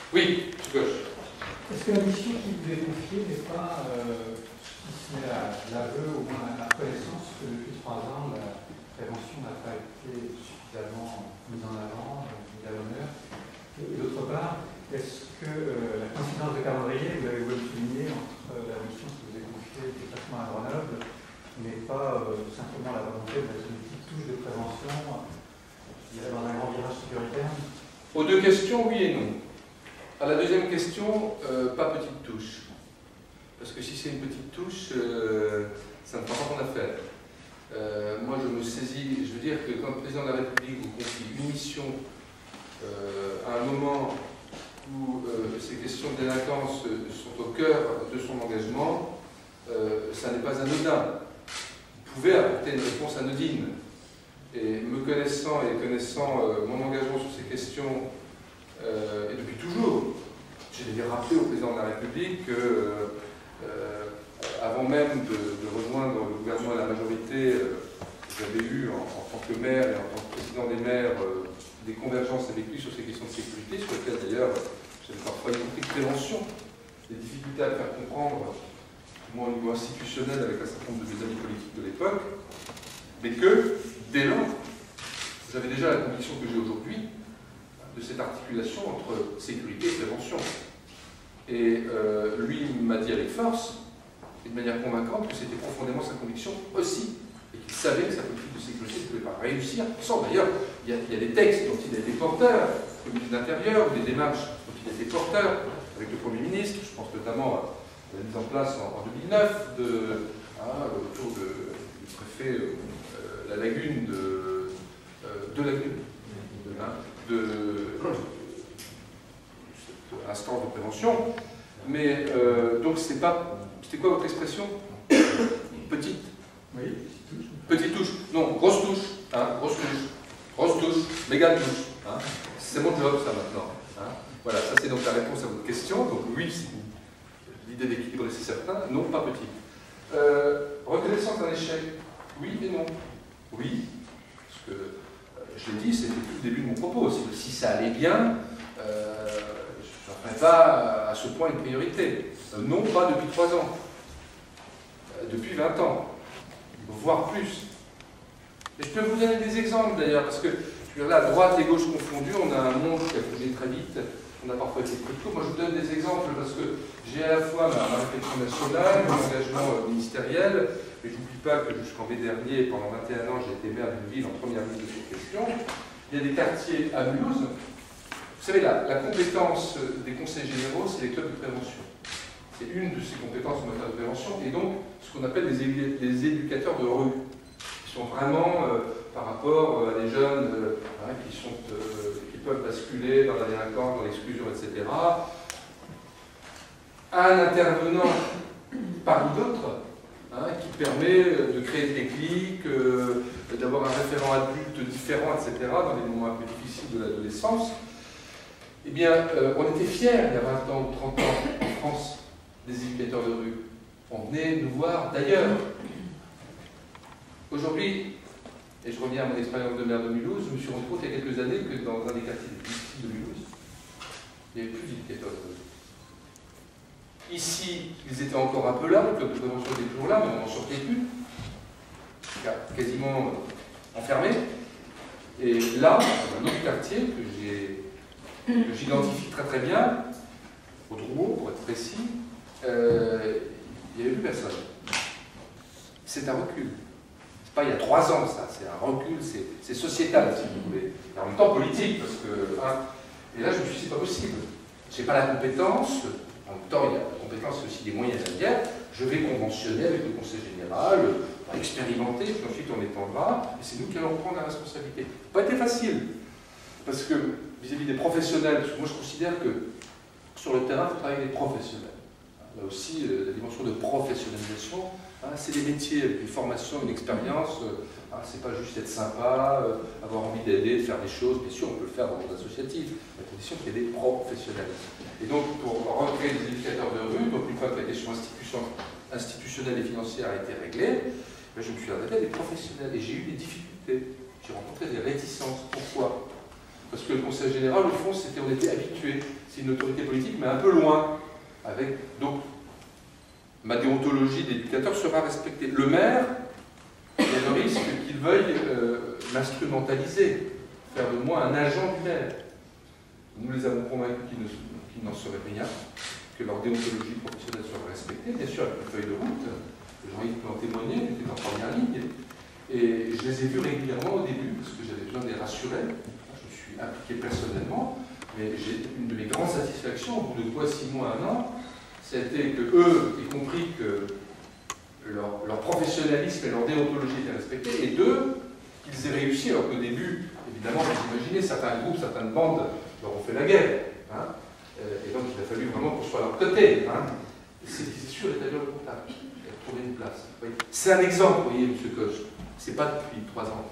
Oui, je gauche. Est-ce que la mission qui vous est confiée n'est pas, si ce n'est l'aveu, au moins la reconnaissance que depuis 3 ans, la prévention n'a pas été suffisamment mise en avant, mise à l'honneur? Et d'autre part, est-ce que la coïncidence de calendrier, vous avez voulu souligner, entre la mission qui vous est confiée du déplacement à Grenoble, n'est pas simplement la volonté de mettre une petite touche de prévention, je dirais, dans un grand virage sécuritaire? Aux deux questions, oui et non. À la deuxième question, pas petite touche. Parce que si c'est une petite touche, ça ne fera pas mon affaire. Moi, je me saisis, je veux dire que quand le président de la République vous confie une mission à un moment où ces questions de délinquance sont au cœur de son engagement, ça n'est pas anodin. Vous pouvez apporter une réponse anodine. Et me connaissant et connaissant mon engagement sur ces questions, et depuis toujours, j'ai rappelé au président de la République que, avant même de rejoindre le gouvernement et la majorité, j'avais eu en tant que maire et en tant que président des maires des convergences avec lui sur ces questions de sécurité, sur lesquelles d'ailleurs j'avais parfois y compris de prévention, des difficultés à faire comprendre, du moins au niveau institutionnel avec un certain nombre de mes amis politiques de l'époque, mais que, dès lors, j'avais déjà la conviction que j'ai aujourd'hui de cette articulation entre sécurité et prévention. Et lui m'a dit avec force, et de manière convaincante, que c'était profondément sa conviction aussi, et qu'il savait que sa politique de sécurité ne pouvait pas réussir sans. D'ailleurs, il y a des textes dont il a été porteur, le ministre de l'Intérieur, ou des démarches dont il a été porteur, avec le Premier ministre, je pense notamment à la mise en place en 2009, autour du préfet la lagune de Lagune, instance de prévention, mais donc c'était quoi votre expression? Petite? Oui, petite touche. Non, grosse touche, hein, grosse touche, méga touche. Hein. C'est mon job ça maintenant. Hein. Voilà, ça c'est donc la réponse à votre question. Donc oui, l'idée d'équilibre c'est certain, non pas petit. Reconnaissance d'un échec, oui et non. Oui, parce que je l'ai dit, c'était tout le début de mon propos. Si ça allait bien, je ne ferais pas à ce point une priorité. Non, pas depuis 3 ans. Depuis 20 ans. Voire plus. Et je peux vous donner des exemples d'ailleurs, parce que là, droite et gauche confondues, on a un monde qui a bougé très vite, on a parfois été très court. Moi je vous donne des exemples parce que j'ai à la fois ma réflexion nationale, mon engagement ministériel, mais je n'oublie pas que jusqu'en mai dernier, pendant 21 ans, j'ai été maire d'une ville en première liste de cette question. Il y a des quartiers à Mulhouse. Vous savez, la compétence des conseils généraux, c'est les clubs de prévention. C'est une de ces compétences en matière de prévention, et donc ce qu'on appelle les éducateurs de rue, qui sont vraiment, par rapport à des jeunes qui peuvent basculer dans la délinquance, dans l'exclusion, etc., un intervenant parmi d'autres, qui permet de créer des déclics, d'avoir un référent adulte différent, etc., dans les moments un peu difficiles de l'adolescence. Eh bien, on était fiers, il y a 20 ans ou 30 ans, en France, des éducateurs de rue. On venait nous voir d'ailleurs. Aujourd'hui, et je reviens à mon expérience de maire de Mulhouse, je me suis rendu compte il y a quelques années que dans un des quartiers de Mulhouse, il n'y avait plus d'éducateurs de rue. Ici, ils étaient encore un peu là, le club de prévention était toujours là, mais on n'en sortait plus. Quasiment enfermé. Et là, dans un autre quartier que j'identifie très très bien, au Drouot, pour être précis, il n'y avait plus personne. C'est un recul. C'est pas il y a 3 ans, ça. C'est un recul, c'est sociétal, si vous voulez. Et en même temps politique, parce que... et là, je me suis dit, c'est pas possible. Je n'ai pas la compétence. En même temps, il y a la compétence aussi des moyens derrière. Je vais conventionner avec le conseil général, expérimenter, puis ensuite on étendra, et c'est nous qui allons prendre la responsabilité. Ça n'a pas été facile. Parce que, vis-à-vis des professionnels, parce que moi je considère que sur le terrain, il faut travailler avec des professionnels. Là aussi, la dimension de professionnalisation, c'est des métiers avec une formation, une expérience, c'est pas juste être sympa, avoir envie d'aider, de faire des choses, bien sûr, on peut le faire dans le monde associatif, à condition qu'il y ait des professionnels. Et donc, pour recréer des éducateurs de rue, donc une fois que la question institutionnelle et financière a été réglée, je me suis adressé à des professionnels et j'ai eu des difficultés. J'ai rencontré des réticences. Pourquoi? Parce que le Conseil général, au fond, on était habitué. C'est une autorité politique, mais un peu loin. Donc, ma déontologie d'éducateur sera respectée. Le maire, il y a le risque qu'il veuille m'instrumentaliser, faire de moi un agent du maire. Nous les avons convaincus qu'il n'en serait rien, que leur déontologie professionnelle serait respectée, bien sûr avec une feuille de route. Jean-Yves peut en témoigner, il était en première ligne. Et je les ai vus régulièrement au début, parce que j'avais besoin de les rassurer. Je me suis impliqué personnellement, mais une de mes grandes satisfactions, au bout de 6 mois, 1 an, c'était que eux aient compris que leur professionnalisme et leur déontologie étaient respectés, et qu'ils aient réussi, alors qu'au début, évidemment, vous imaginez, certains groupes, certaines bandes leur ont fait la guerre. Hein, et donc il a fallu vraiment qu'on soit à leur côté. Hein, c'est sûr d'établir le contact, et de trouver une place. Oui. C'est un exemple, vous voyez, M. Koch. C'est pas depuis 3 ans.